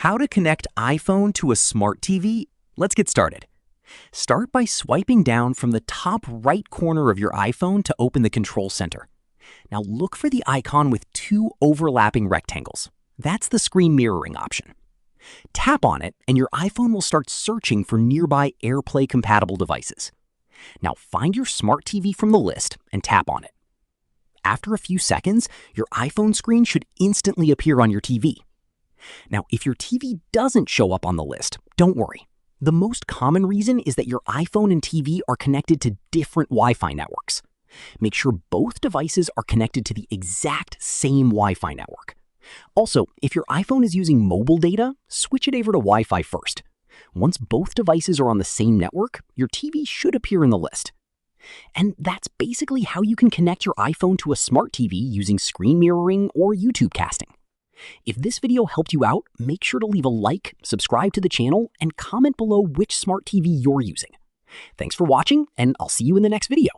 How to connect iPhone to a smart TV? Let's get started. Start by swiping down from the top right corner of your iPhone to open the control center. Now look for the icon with two overlapping rectangles. That's the screen mirroring option. Tap on it and your iPhone will start searching for nearby AirPlay-compatible devices. Now find your smart TV from the list and tap on it. After a few seconds, your iPhone screen should instantly appear on your TV. Now, if your TV doesn't show up on the list, don't worry. The most common reason is that your iPhone and TV are connected to different Wi-Fi networks. Make sure both devices are connected to the exact same Wi-Fi network. Also, if your iPhone is using mobile data, switch it over to Wi-Fi first. Once both devices are on the same network, your TV should appear in the list. And that's basically how you can connect your iPhone to a smart TV using screen mirroring or YouTube casting. If this video helped you out, make sure to leave a like, subscribe to the channel, and comment below which smart TV you're using. Thanks for watching, and I'll see you in the next video.